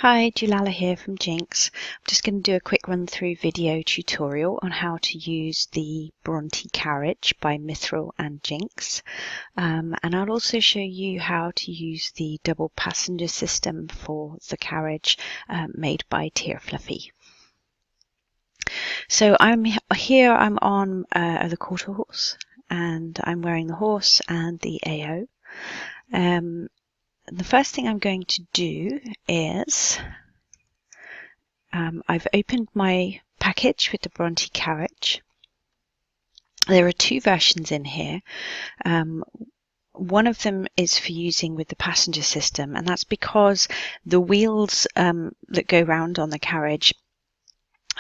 Hi, Julala here from Jinx. I'm just going to do a quick run through video tutorial on how to use the Bronte Carriage by Mythril and Jinx. And I'll also show you how to use the double passenger system for the carriage made by Tear Fluffy. So I'm on the quarter horse, and I'm wearing the horse and the AO. The first thing I'm going to do is I've opened my package with the Bronte Carriage. There are two versions in here. One of them is for using with the passenger system, and that's because the wheels that go round on the carriage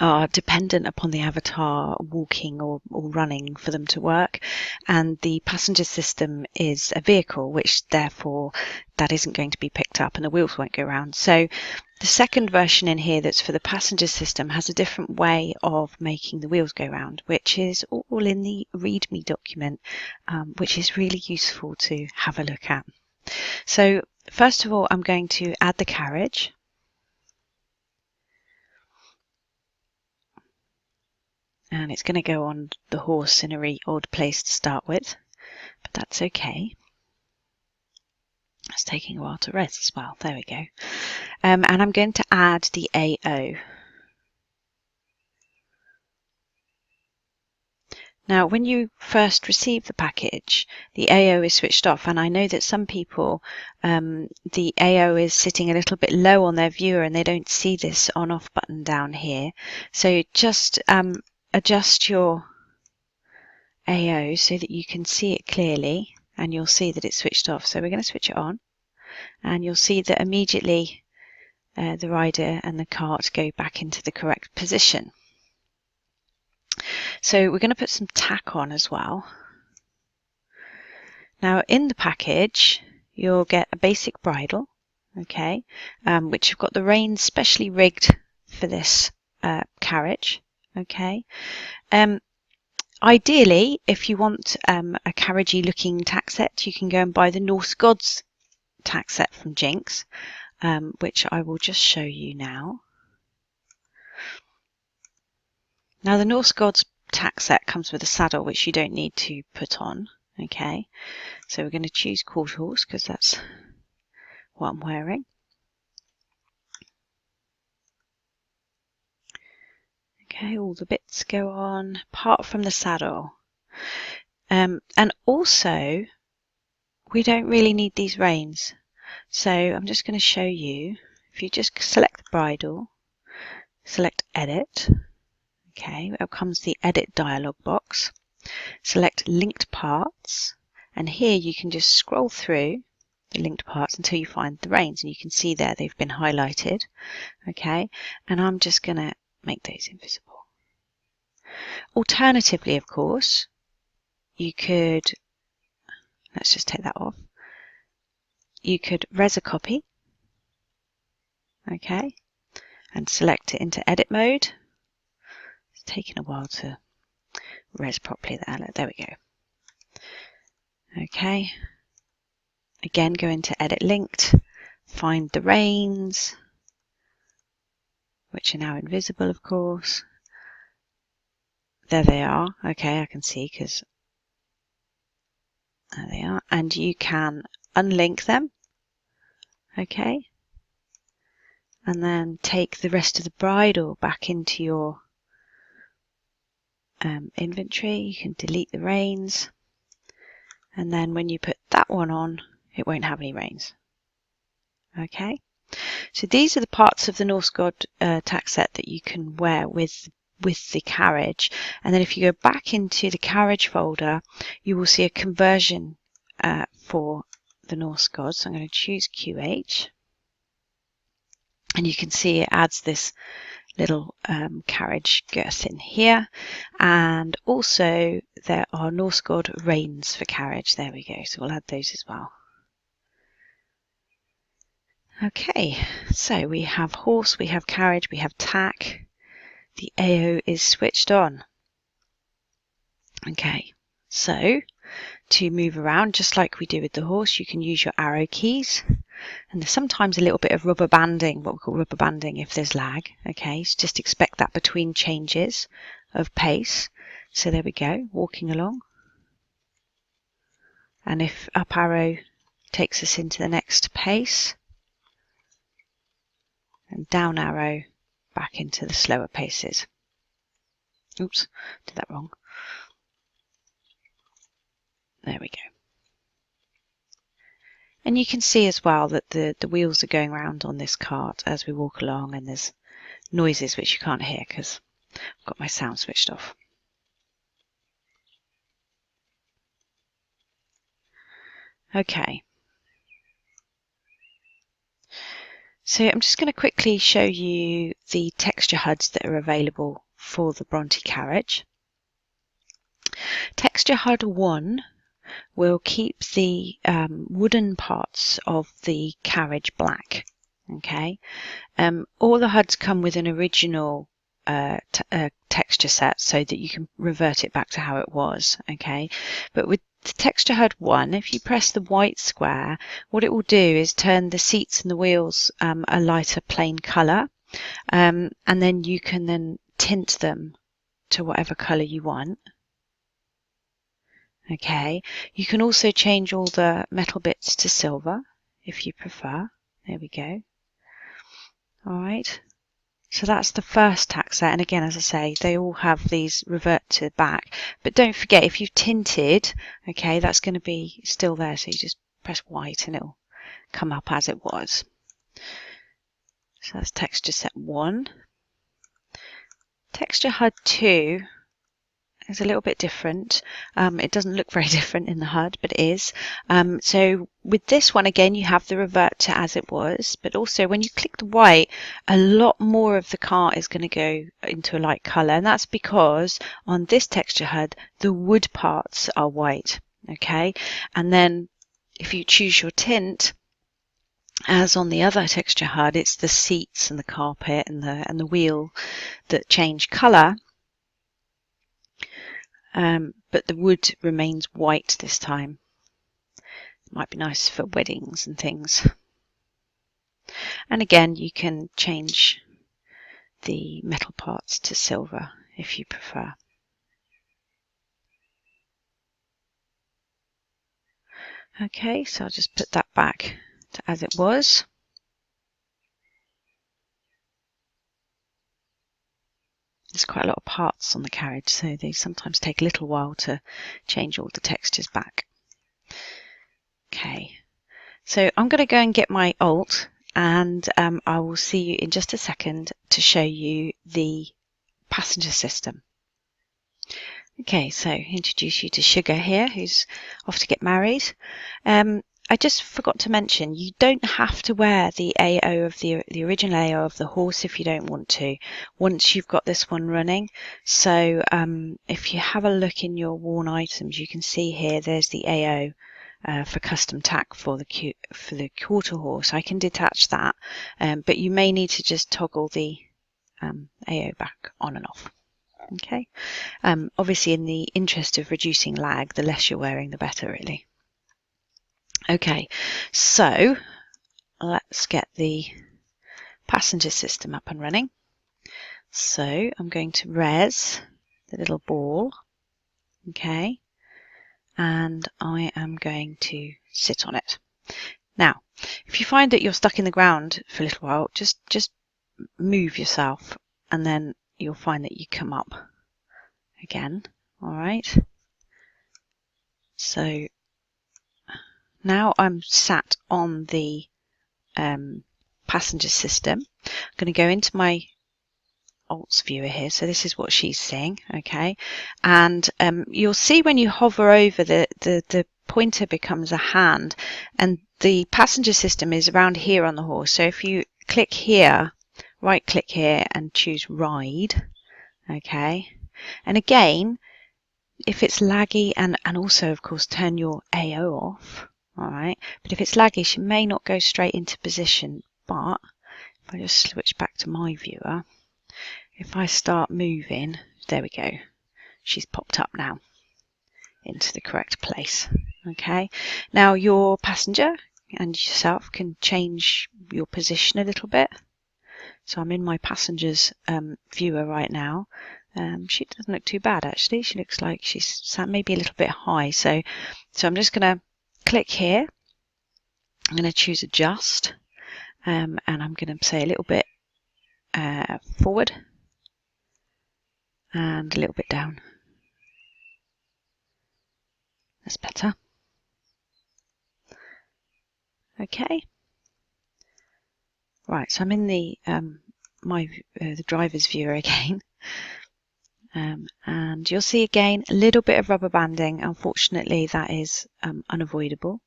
are dependent upon the avatar walking or running for them to work, and the passenger system is a vehicle, which therefore that isn't going to be picked up and the wheels won't go round. So the second version in here that's for the passenger system has a different way of making the wheels go round, which is all in the README document, which is really useful to have a look at. So first of all, I'm going to add the carriage. And it's going to go on the horse in a really odd place to start with, but that's okay. It's taking a while to res as well. There we go. And I'm going to add the AO. Now, when you first receive the package, the AO is switched off, and I know that some people, the AO is sitting a little bit low on their viewer and they don't see this on-off button down here. So just adjust your AO so that you can see it clearly, and you'll see that it's switched off. So we're going to switch it on, and you'll see that immediately the rider and the cart go back into the correct position. So we're going to put some tack on as well. Now in the package you'll get a basic bridle, okay, which have got the reins specially rigged for this carriage. Okay. Ideally, if you want a carriagey looking tack set, you can go and buy the Norse Gods tack set from Jinx, which I will just show you now. Now the Norse Gods tack set comes with a saddle, which you don't need to put on. Okay, so we're going to choose quarter horse because that's what I'm wearing. Okay, all the bits go on, apart from the saddle. And also, we don't really need these reins. So I'm just going to show you. If you just select the bridle, select Edit. Okay, up comes the Edit dialog box. Select Linked Parts. And here you can just scroll through the linked parts until you find the reins. And you can see there they've been highlighted. Okay, and I'm just going to make those invisible. Alternatively, of course, you could, let's just take that off, you could res a copy, okay, and select it into edit mode. It's taking a while to res properly there we go. Okay, again go into edit linked, find the reins, which are now invisible of course. There they are. Okay, I can see because there they are. And you can unlink them. Okay. And then take the rest of the bridle back into your inventory. You can delete the reins. And then when you put that one on, it won't have any reins. Okay. So these are the parts of the Norse God tack set that you can wear with the carriage. And then if you go back into the carriage folder, you will see a conversion for the Norse Gods. So I'm going to choose QH, and you can see it adds this little carriage girth in here, and also there are Norse God reins for carriage. There we go, so we'll add those as well. Okay, so we have horse, we have carriage, we have tack. The AO is switched on. Okay, so to move around, just like we do with the horse. You can use your arrow keys, and there's sometimes a little bit of rubber banding, what we call rubber banding, if there's lag. Okay, so just expect that between changes of pace. So there we go, walking along. And if up arrow takes us into the next pace, and down arrow back into the slower paces. Oops, did that wrong. There we go. And you can see as well that the wheels are going around on this cart as we walk along, and there's noises which you can't hear because I've got my sound switched off. Okay. So I'm just going to quickly show you the texture HUDs that are available for the Bronte Carriage. Texture HUD 1 will keep the wooden parts of the carriage black. Okay, all the HUDs come with an original texture set so that you can revert it back to how it was. Okay, but with the texture HUD 1, if you press the white square, what it will do is turn the seats and the wheels a lighter plain colour, and then you can then tint them to whatever colour you want. Okay, you can also change all the metal bits to silver if you prefer. There we go. Alright, so that's the first tack set, and again, as I say, they all have these revert to back, but don't forget, if you've tinted, okay, that's going to be still there, so you just press white and it'll come up as it was. So that's texture set 1. Texture HUD 2 is a little bit different. It doesn't look very different in the HUD, but it is. So with this one, again, you have the revert to as it was, but also when you click the white, a lot more of the car is going to go into a light colour, and that's because on this texture HUD, the wood parts are white. Okay, and then if you choose your tint, as on the other texture HUD, it's the seats and the carpet and the wheel that change colour. But the wood remains white this time. It might be nice for weddings and things. And again, you can change the metal parts to silver if you prefer. Okay, so I'll just put that back to as it was. There's quite a lot of parts on the carriage, so they sometimes take a little while to change all the textures back. Okay, so I'm going to go and get my alt, and I will see you in just a second to show you the passenger system. Okay, so introduce you to Sugar here, who's off to get married. I just forgot to mention, you don't have to wear the AO of the original AO of the horse if you don't want to, once you've got this one running. So if you have a look in your worn items, you can see here there's the AO for custom tack for the quarter horse. I can detach that, but you may need to just toggle the AO back on and off. Okay, obviously in the interest of reducing lag, the less you're wearing the better, really. Okay, so let's get the passenger system up and running. So I'm going to res the little ball, okay, and I am going to sit on it. Now, if you find that you're stuck in the ground for a little while, just move yourself, and then you'll find that you come up again. All right. So now I'm sat on the passenger system. I'm going to go into my alts viewer here. So this is what she's seeing. Okay, and you'll see when you hover over the pointer becomes a hand, and the passenger system is around here on the horse. So if you click here, right click here and choose ride, okay, and again, if it's laggy, and also of course turn your AO off, alright, but if it's laggy she may not go straight into position, but if I just switch back to my viewer, if I start moving, there we go, she's popped up now. into the correct place. Okay, now your passenger and yourself can change your position a little bit. So I'm in my passenger's viewer right now. She doesn't look too bad actually. She looks like she's maybe a little bit high. So I'm just going to click here. I'm going to choose adjust, and I'm going to say a little bit forward and a little bit down. That's better. Okay. Right, so I'm in the the driver's viewer again, and you'll see again a little bit of rubber banding. Unfortunately, that is unavoidable.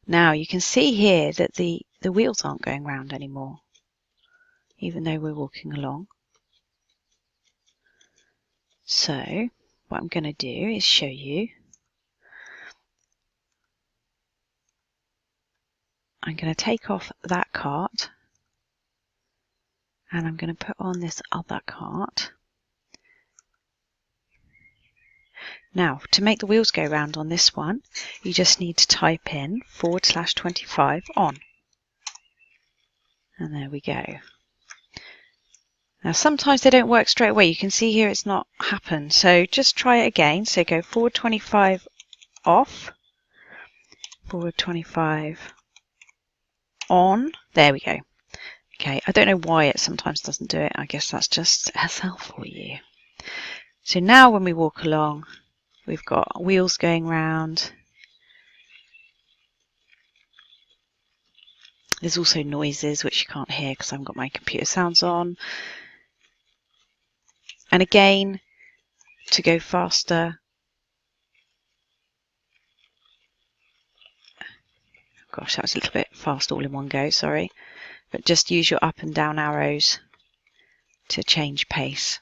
Now you can see here that the wheels aren't going round anymore, even though we're walking along. So what I'm going to do is show you. I'm going to take off that cart and I'm going to put on this other cart. Now, to make the wheels go round on this one, you just need to type in /25 on. And there we go. Now, sometimes they don't work straight away. You can see here it's not happened. So just try it again. So go /25 off, /25 on. There we go. Okay, I don't know why it sometimes doesn't do it. I guess that's just SL for you. So now when we walk along, we've got wheels going round. There's also noises which you can't hear because I haven't got my computer sounds on. And again, to go faster, gosh, that was a little bit fast all in one go, sorry. But just use your up and down arrows to change pace.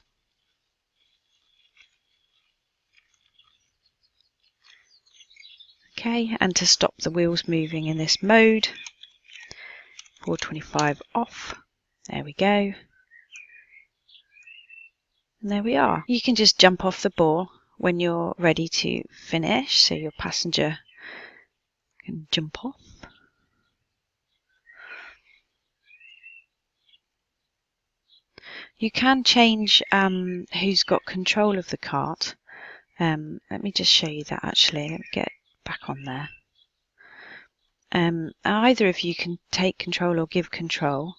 Okay, and to stop the wheels moving in this mode, /25 off. There we go. And there we are. You can just jump off the ball when you're ready to finish, so your passenger can jump off. You can change who's got control of the cart. Let me just show you that actually. Let me get back on there. Either of you can take control or give control.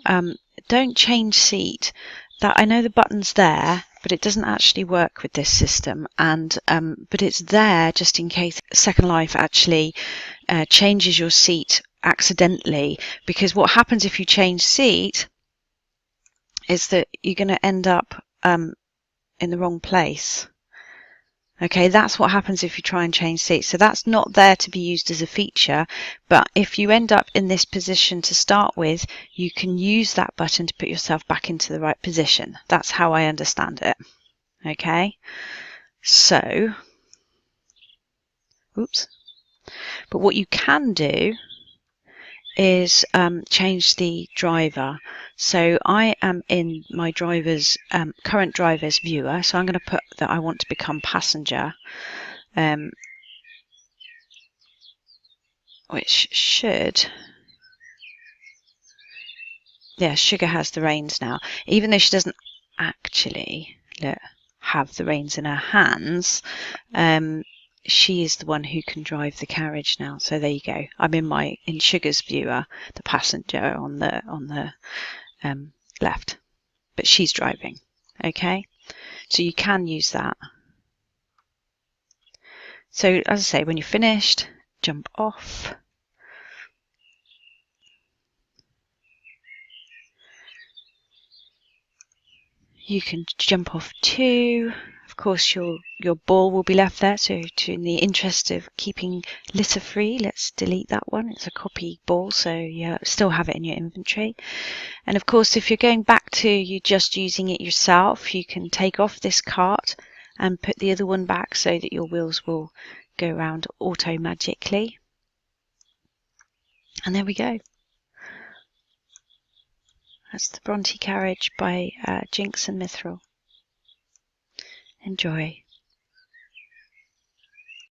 Don't change seat. That I know the button's there, but it doesn't actually work with this system. And but it's there just in case Second Life actually changes your seat accidentally. Because what happens if you change seat is that you're going to end up in the wrong place. Okay, that's what happens if you try and change seats. So that's not there to be used as a feature, but if you end up in this position to start with, you can use that button to put yourself back into the right position. That's how I understand it. Okay, so, oops. But what you can do is change the driver. So I am in my driver's current driver's viewer, so I'm going to put that I want to become passenger, which should, yeah, Sugar has the reins now, even though she doesn't actually have the reins in her hands. She is the one who can drive the carriage now. So there you go. I'm in Sugar's viewer, the passenger on the left, but she's driving. Okay, so you can use that. So as I say, when you're finished, jump off. You can jump off too. Of course, your ball will be left there. So in the interest of keeping litter free, let's delete that one. It's a copy ball, so you still have it in your inventory. And of course, if you're going back to you just using it yourself, you can take off this cart and put the other one back so that your wheels will go around auto-magically. And there we go. That's the Bronte Carriage by Jinx and Mythril. Enjoy.